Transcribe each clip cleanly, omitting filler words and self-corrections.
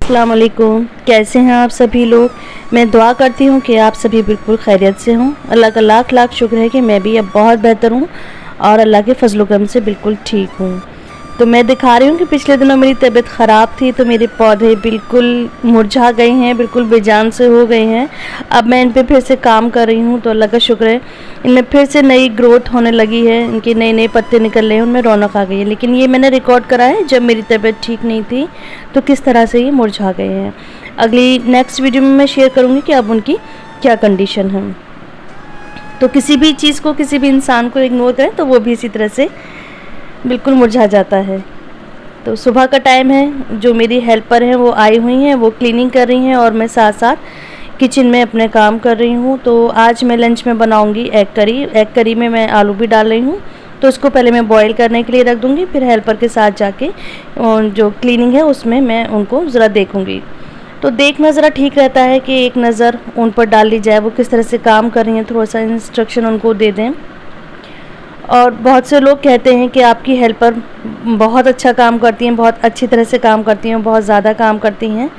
अस्सलाम वालेकुम। कैसे हैं आप सभी लोग। मैं दुआ करती हूँ कि आप सभी बिल्कुल खैरियत से हों। अल्लाह का लाख लाख शुक्र है कि मैं भी अब बहुत बेहतर हूँ और अल्लाह के फजल करम से बिल्कुल ठीक हूँ। तो मैं दिखा रही हूँ कि पिछले दिनों मेरी तबीयत ख़राब थी तो मेरे पौधे बिल्कुल मुरझा गए हैं, बिल्कुल बेजान से हो गए हैं। अब मैं इन पे फिर से काम कर रही हूँ तो अल्लाह का शुक्र है, इनमें फिर से नई ग्रोथ होने लगी है, इनके नए नए पत्ते निकल रहे हैं, उनमें रौनक आ गई है। लेकिन ये मैंने रिकॉर्ड करा है जब मेरी तबीयत ठीक नहीं थी तो किस तरह से ये मुरझा गए हैं। अगली नेक्स्ट वीडियो में मैं शेयर करूँगी कि अब उनकी क्या कंडीशन है। तो किसी भी चीज़ को, किसी भी इंसान को इग्नोर करें तो वो भी इसी तरह से बिल्कुल मुरझा जाता है। तो सुबह का टाइम है, जो मेरी हेल्पर हैं वो आई हुई हैं, वो क्लीनिंग कर रही हैं और मैं साथ साथ किचन में अपने काम कर रही हूँ। तो आज मैं लंच में बनाऊँगी एग करी। एग करी में मैं आलू भी डाल रही हूँ, तो उसको पहले मैं बॉईल करने के लिए रख दूँगी, फिर हेल्पर के साथ जाके जो क्लीनिंग है उसमें मैं उनको ज़रा देखूँगी। तो देखना ज़रा ठीक रहता है कि एक नज़र उन पर डाल ली जाए, वो किस तरह से काम कर रही हैं, थोड़ा सा इंस्ट्रक्शन उनको दे दें। और बहुत से लोग कहते हैं कि आपकी हेल्पर बहुत अच्छा काम करती हैं, बहुत अच्छी तरह से काम करती हैं, बहुत ज़्यादा काम करती हैं,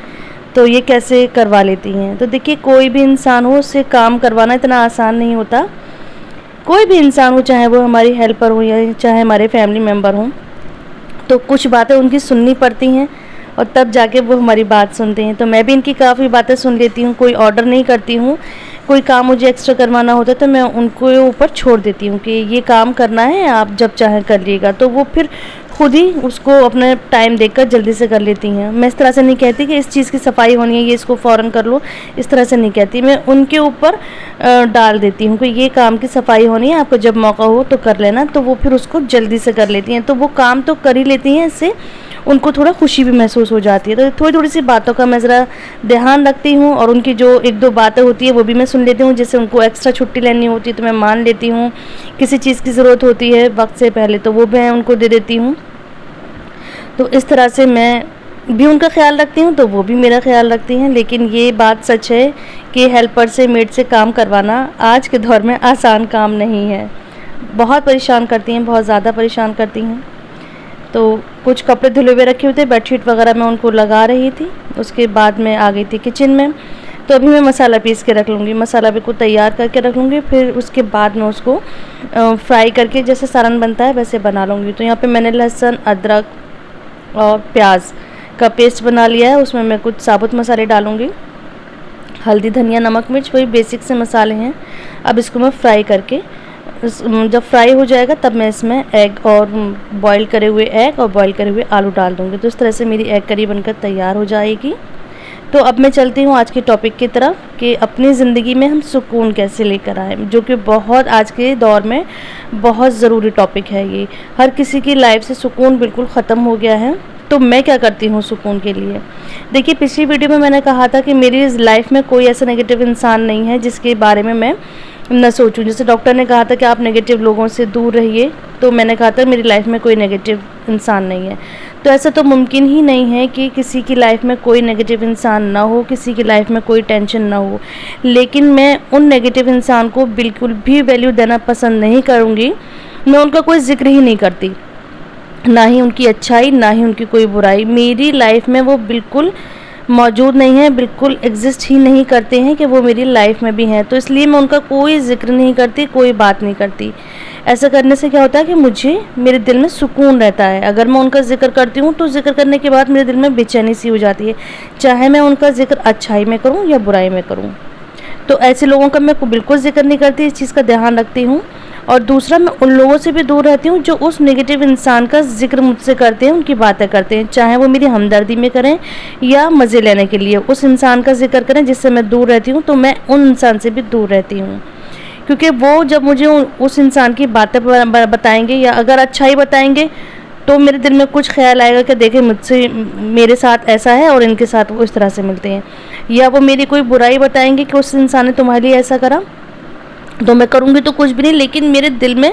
तो ये कैसे करवा लेती हैं। तो देखिए, कोई भी इंसान हो, उससे काम करवाना इतना आसान नहीं होता। कोई भी इंसान हो, चाहे वो हमारी हेल्पर हो या चाहे हमारे फैमिली मेम्बर हों, तो कुछ बातें उनकी सुननी पड़ती हैं और तब जाके वो हमारी बात सुनते हैं। तो मैं भी इनकी काफ़ी बातें सुन लेती हूँ, कोई ऑर्डर नहीं करती हूँ। कोई काम मुझे एक्स्ट्रा करवाना होता है तो मैं उनको ऊपर छोड़ देती हूँ कि ये काम करना है, आप जब चाहें कर लीजिएगा। तो वो फिर खुद ही उसको अपना टाइम देखकर जल्दी से कर लेती हैं। मैं इस तरह से नहीं कहती कि इस चीज़ की सफाई होनी है, ये इसको फ़ौरन कर लो, इस तरह से नहीं कहती। मैं उनके ऊपर डाल देती हूँ कि ये काम की सफाई होनी है, आपको जब मौका हो तो कर लेना। तो वो फिर उसको जल्दी से कर लेती हैं, तो वो काम तो कर ही लेती हैं। इससे उनको थोड़ा खुशी भी महसूस हो जाती है। तो थोड़ी थोड़ी सी बातों का मैं ज़रा ध्यान रखती हूँ और उनकी जो एक दो बातें होती है वो भी मैं सुन लेती हूँ। जैसे उनको एक्स्ट्रा छुट्टी लेनी होती है तो मैं मान लेती हूँ, किसी चीज़ की ज़रूरत होती है वक्त से पहले तो वो मैं उनको दे देती हूँ। तो इस तरह से मैं भी उनका ख्याल रखती हूँ तो वो भी मेरा ख्याल रखती हैं। लेकिन ये बात सच है कि हेल्पर से, मेड से काम करवाना आज के दौर में आसान काम नहीं है। बहुत परेशान करती हैं, बहुत ज़्यादा परेशान करती हैं। तो कुछ कपड़े धुले हुए रखे हुए थे, बेडशीट वगैरह मैं उनको लगा रही थी। उसके बाद मैं आ गई थी किचन में। तो अभी मैं मसाला पीस के रख लूँगी, मसाला बिल्कुल तैयार करके रख लूँगी, फिर उसके बाद मैं उसको फ्राई करके जैसे सालन बनता है वैसे बना लूँगी। तो यहाँ पे मैंने लहसुन, अदरक और प्याज का पेस्ट बना लिया है। उसमें मैं कुछ साबुत मसाले डालूँगी, हल्दी, धनिया, नमक, मिर्च, वही बेसिक से मसाले हैं। अब इसको मैं फ्राई करके, जब फ्राई हो जाएगा तब मैं इसमें एग और बॉईल करे हुए एग और बॉईल करे हुए आलू डाल दूँगी। तो इस तरह से मेरी एग करी बनकर तैयार हो जाएगी। तो अब मैं चलती हूँ आज के टॉपिक की तरफ कि अपनी ज़िंदगी में हम सुकून कैसे लेकर आएँ, जो कि बहुत आज के दौर में बहुत ज़रूरी टॉपिक है। ये हर किसी की लाइफ से सुकून बिल्कुल ख़त्म हो गया है। तो मैं क्या करती हूँ सुकून के लिए। देखिए, पिछली वीडियो में मैंने कहा था कि मेरी लाइफ में कोई ऐसा नेगेटिव इंसान नहीं है जिसके बारे में मैं न सोचूं। जैसे डॉक्टर ने कहा था कि आप नेगेटिव लोगों से दूर रहिए, तो मैंने कहा था मेरी लाइफ में कोई नेगेटिव इंसान नहीं है। तो ऐसा तो मुमकिन ही नहीं है कि किसी की लाइफ में कोई नेगेटिव इंसान ना हो, किसी की लाइफ में कोई टेंशन ना हो। लेकिन मैं उन नेगेटिव इंसान को बिल्कुल भी वैल्यू देना पसंद नहीं करूँगी। मैं उनका कोई जिक्र ही नहीं करती, ना ही उनकी अच्छाई, ना ही उनकी कोई बुराई। मेरी लाइफ में वो बिल्कुल मौजूद नहीं है, बिल्कुल एग्जिस्ट ही नहीं करते हैं कि वो मेरी लाइफ में भी हैं। तो इसलिए मैं उनका कोई ज़िक्र नहीं करती, कोई बात नहीं करती। ऐसा करने से क्या होता है कि मुझे, मेरे दिल में सुकून रहता है। अगर मैं उनका ज़िक्र करती हूँ तो ज़िक्र करने के बाद मेरे दिल में बेचैनी सी हो जाती है, चाहे मैं उनका ज़िक्र अच्छाई में करूँ या बुराई में करूँ। तो ऐसे लोगों का मैं बिल्कुल ज़िक्र नहीं करती, इस चीज़ का ध्यान रखती हूँ। और दूसरा, मैं उन लोगों से भी दूर रहती हूँ जो उस नेगेटिव इंसान का जिक्र मुझसे करते हैं, उनकी बातें करते हैं, चाहे वो मेरी हमदर्दी में करें या मज़े लेने के लिए उस इंसान का जिक्र करें जिससे मैं दूर रहती हूँ। तो मैं उन इंसान से भी दूर रहती हूँ, क्योंकि वो जब मुझे उस इंसान की बातें बताएंगे या अगर अच्छाई बताएंगे तो मेरे दिल में कुछ ख्याल आएगा कि देखें, मुझसे, मेरे साथ ऐसा है और इनके साथ वो इस तरह से मिलते हैं। या वो मेरी कोई बुराई बताएंगे कि उस इंसान ने तुम्हारे लिए ऐसा करा, तो मैं करूँगी तो कुछ भी नहीं, लेकिन मेरे दिल में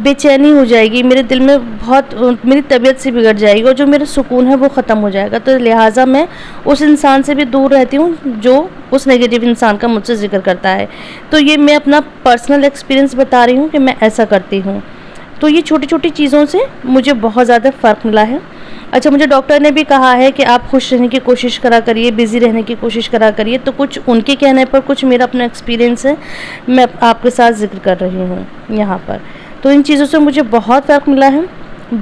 बेचैनी हो जाएगी, मेरे दिल में बहुत, मेरी तबीयत से बिगड़ जाएगी और जो मेरा सुकून है वो ख़त्म हो जाएगा। तो लिहाजा मैं उस इंसान से भी दूर रहती हूँ जो उस नेगेटिव इंसान का मुझसे जिक्र करता है। तो ये मैं अपना पर्सनल एक्सपीरियंस बता रही हूँ कि मैं ऐसा करती हूँ। तो ये छोटी छोटी चीज़ों से मुझे बहुत ज़्यादा फ़र्क मिला है। अच्छा, मुझे डॉक्टर ने भी कहा है कि आप खुश रहने की कोशिश करा करिए, बिज़ी रहने की कोशिश करा करिए। तो कुछ उनके कहने पर, कुछ मेरा अपना एक्सपीरियंस है, मैं आपके साथ ज़िक्र कर रही हूँ यहाँ पर। तो इन चीज़ों से मुझे बहुत फ़र्क मिला है।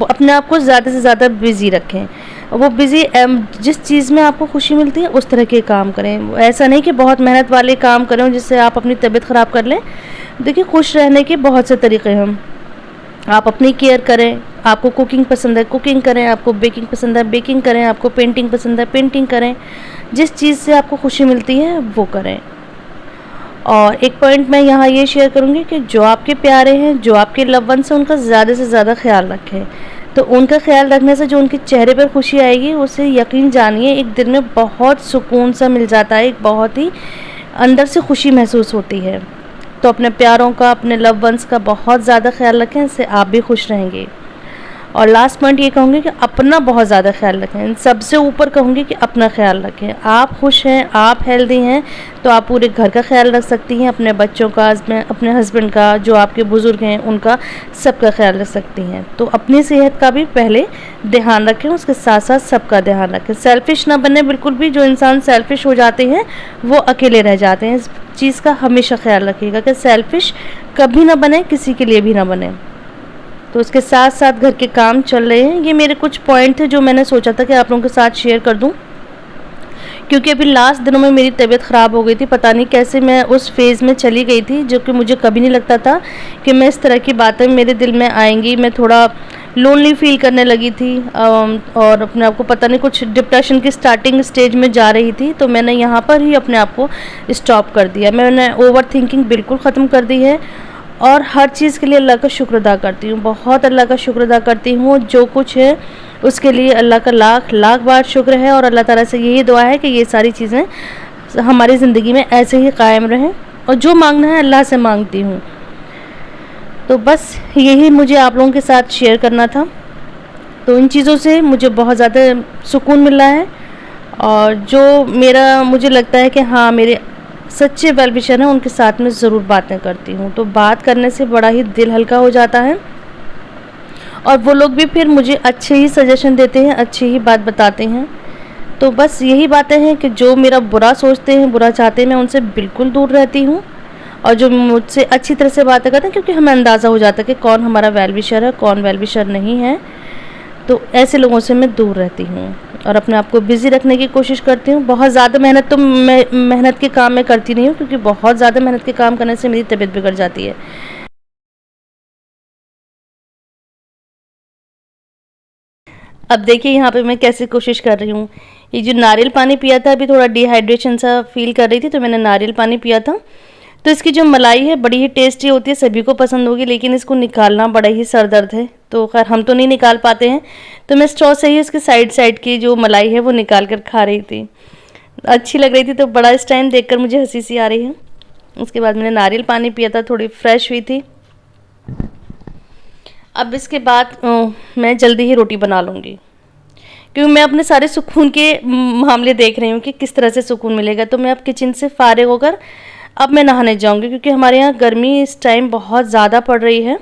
अपने आप को ज़्यादा से ज़्यादा बिज़ी रखें। वो बिज़ी जिस चीज़ में आपको खुशी मिलती है उस तरह के काम करें। ऐसा नहीं कि बहुत मेहनत वाले काम करें जिससे आप अपनी तबीयत ख़राब कर लें। देखिए, खुश रहने के बहुत से तरीक़े हैं। आप अपनी केयर करें। आपको कुकिंग पसंद है, कुकिंग करें। आपको बेकिंग पसंद है, बेकिंग करें। आपको पेंटिंग पसंद है, पेंटिंग करें। जिस चीज़ से आपको खुशी मिलती है वो करें। और एक पॉइंट मैं यहाँ ये शेयर करूँगी कि जो आपके प्यारे हैं, जो आपके लव वंस हैं, उनका ज़्यादा से ज़्यादा ख्याल रखें। तो उनका ख्याल रखने से जो उनके चेहरे पर खुशी आएगी, उसे यकीन जानिए एक दिन में बहुत सुकून सा मिल जाता है, एक बहुत ही अंदर से खुशी महसूस होती है। तो अपने प्यारों का, अपने लव वंस का बहुत ज़्यादा ख्याल रखें, इससे आप भी खुश रहेंगे। और लास्ट पॉइंट ये कहूँगी कि अपना बहुत ज़्यादा ख्याल रखें। सबसे ऊपर कहूँगी कि अपना ख्याल रखें। आप खुश हैं, आप हेल्दी हैं, तो आप पूरे घर का ख्याल रख सकती हैं, अपने बच्चों का, अपने हस्बैंड का, जो आपके बुज़ुर्ग हैं उनका, सबका ख्याल रख सकती हैं। तो अपनी सेहत का भी पहले ध्यान रखें, उसके साथ साथ सबका ध्यान रखें। सेल्फिश ना बने बिल्कुल भी। जो इंसान सेल्फिश हो जाते हैं वो अकेले रह जाते हैं। इस चीज़ का हमेशा ख्याल रखिएगा कि सेल्फिश कभी ना बने, किसी के लिए भी ना बने। तो उसके साथ साथ घर के काम चल रहे हैं। ये मेरे कुछ पॉइंट थे जो मैंने सोचा था कि आप लोगों के साथ शेयर कर दूं, क्योंकि अभी लास्ट दिनों में मेरी तबीयत ख़राब हो गई थी। पता नहीं कैसे मैं उस फेज़ में चली गई थी, जो कि मुझे कभी नहीं लगता था कि मैं इस तरह की बातें मेरे दिल में आएंगी। मैं थोड़ा लोनली फील करने लगी थी और अपने आप को पता नहीं कुछ डिप्रेशन की स्टार्टिंग स्टेज में जा रही थी। तो मैंने यहाँ पर ही अपने आप को स्टॉप कर दिया। मैंने ओवर थिंकिंग बिल्कुल ख़त्म कर दी है और हर चीज़ के लिए अल्लाह का शुक्र अदा करती हूँ। बहुत अल्लाह का शुक्र अदा करती हूँ। जो कुछ है उसके लिए अल्लाह का लाख लाख बार शुक्र है। और अल्लाह ताला से यही दुआ है कि ये सारी चीज़ें हमारी ज़िंदगी में ऐसे ही कायम रहें, और जो मांगना है अल्लाह से मांगती हूँ। तो बस यही मुझे आप लोगों के साथ शेयर करना था। तो इन चीज़ों से मुझे बहुत ज़्यादा सुकून मिल रहा है, और जो मेरा मुझे लगता है कि हाँ, मेरे सच्चे वेल विशर हैं, उनके साथ में ज़रूर बातें करती हूँ। तो बात करने से बड़ा ही दिल हल्का हो जाता है, और वो लोग भी फिर मुझे अच्छे ही सजेशन देते हैं, अच्छी ही बात बताते हैं। तो बस यही बातें हैं कि जो मेरा बुरा सोचते हैं, बुरा चाहते हैं, मैं उनसे बिल्कुल दूर रहती हूँ। और जो मुझसे अच्छी तरह से बातें करते हैं, क्योंकि हमें अंदाज़ा हो जाता है कि कौन हमारा वेल विशर है, कौन वेल विशर नहीं है। तो ऐसे लोगों से मैं दूर रहती हूँ और अपने आप को बिज़ी रखने की कोशिश करती हूँ। बहुत ज़्यादा मेहनत तो मैं मेहनत के काम में करती नहीं हूँ, क्योंकि बहुत ज़्यादा मेहनत के काम करने से मेरी तबीयत बिगड़ जाती है। अब देखिए यहाँ पे मैं कैसे कोशिश कर रही हूँ। ये जो नारियल पानी पिया था, अभी थोड़ा डिहाइड्रेशन सा फील कर रही थी, तो मैंने नारियल पानी पिया था। तो इसकी जो मलाई है बड़ी ही टेस्टी होती है, सभी को पसंद होगी, लेकिन इसको निकालना बड़ा ही सर दर्द है। तो खैर हम तो नहीं निकाल पाते हैं, तो मैं स्ट्रॉ से ही उसके साइड साइड की जो मलाई है वो निकाल कर खा रही थी। अच्छी लग रही थी, तो बड़ा इस टाइम देखकर मुझे हंसी सी आ रही है। उसके बाद मैंने नारियल पानी पिया था, थोड़ी फ्रेश हुई थी। अब इसके बाद मैं जल्दी ही रोटी बना लूँगी, क्योंकि मैं अपने सारे सुकून के मामले देख रही हूँ कि किस तरह से सुकून मिलेगा। तो मैं अब किचन से फारिग होकर अब मैं नहाने जाऊँगी, क्योंकि हमारे यहाँ गर्मी इस टाइम बहुत ज़्यादा पड़ रही है।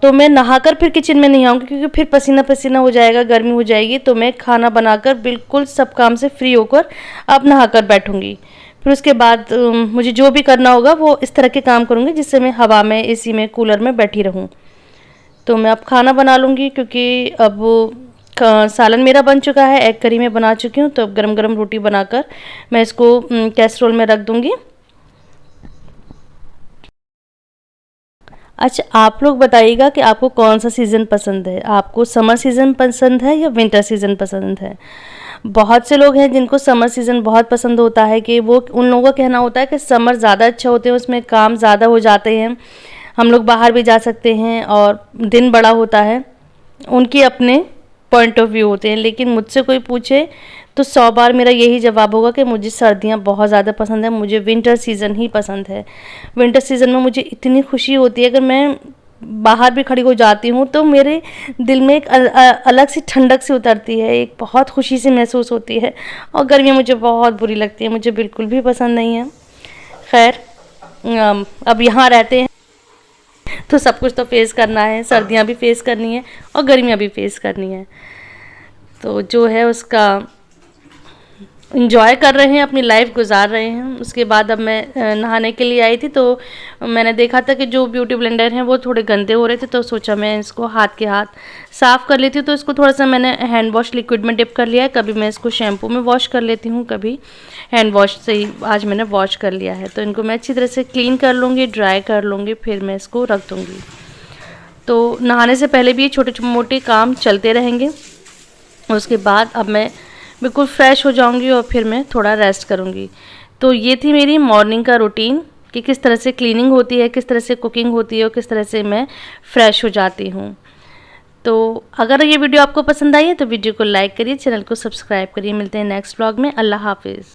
तो मैं नहाकर फिर किचन में नहीं आऊँगी, क्योंकि फिर पसीना पसीना हो जाएगा, गर्मी हो जाएगी। तो मैं खाना बनाकर बिल्कुल सब काम से फ्री होकर अब नहाकर बैठूँगी। फिर उसके बाद मुझे जो भी करना होगा वो इस तरह के काम करूँगी जिससे मैं हवा में, एसी में, कूलर में बैठी रहूँ। तो मैं अब खाना बना लूँगी, क्योंकि अब सालन मेरा बन चुका है, एग करी मैं बना चुकी हूँ। तो अब गरम गरम रोटी बनाकर मैं इसको कैसरोल में रख दूँगी। अच्छा, आप लोग बताइएगा कि आपको कौन सा सीज़न पसंद है। आपको समर सीज़न पसंद है या विंटर सीज़न पसंद है। बहुत से लोग हैं जिनको समर सीज़न बहुत पसंद होता है, कि वो उन लोगों का कहना होता है कि समर ज़्यादा अच्छा होते हैं, उसमें काम ज़्यादा हो जाते हैं, हम लोग बाहर भी जा सकते हैं और दिन बड़ा होता है। उनके अपने पॉइंट ऑफ व्यू होते हैं। लेकिन मुझसे कोई पूछे तो 100 बार मेरा यही जवाब होगा कि मुझे सर्दियाँ बहुत ज़्यादा पसंद है, मुझे विंटर सीज़न ही पसंद है। विंटर सीज़न में मुझे इतनी खुशी होती है, अगर मैं बाहर भी खड़ी हो जाती हूँ तो मेरे दिल में एक अलग सी ठंडक सी उतरती है, एक बहुत खुशी सी महसूस होती है। और गर्मियाँ मुझे बहुत बुरी लगती है, मुझे बिल्कुल भी पसंद नहीं है। खैर, अब यहाँ रहते हैं तो सब कुछ तो फेस करना है, सर्दियाँ भी फेस करनी है और गर्मियाँ भी फेस करनी है। तो जो है उसका इंजॉय कर रहे हैं, अपनी लाइफ गुजार रहे हैं। उसके बाद अब मैं नहाने के लिए आई थी, तो मैंने देखा था कि जो ब्यूटी ब्लेंडर हैं वो थोड़े गंदे हो रहे थे, तो सोचा मैं इसको हाथ के हाथ साफ़ कर लेती हूँ। तो इसको थोड़ा सा मैंने हैंड वॉश लिक्विड में डिप कर लिया है। कभी मैं इसको शैम्पू में वॉश कर लेती हूँ, कभी हैंड वॉश से ही आज मैंने वॉश कर लिया है। तो इनको मैं अच्छी तरह से क्लीन कर लूँगी, ड्राई कर लूँगी, फिर मैं इसको रख दूँगी। तो नहाने से पहले भी ये छोटे मोटे काम चलते रहेंगे। उसके बाद अब मैं बिल्कुल फ्रेश हो जाऊंगी और फिर मैं थोड़ा रेस्ट करूंगी। तो ये थी मेरी मॉर्निंग का रूटीन कि किस तरह से क्लीनिंग होती है, किस तरह से कुकिंग होती है और किस तरह से मैं फ्रेश हो जाती हूँ। तो अगर ये वीडियो आपको पसंद आई है तो वीडियो को लाइक करिए, चैनल को सब्सक्राइब करिए। मिलते हैं नेक्स्ट व्लॉग में। अल्लाह हाफिज़।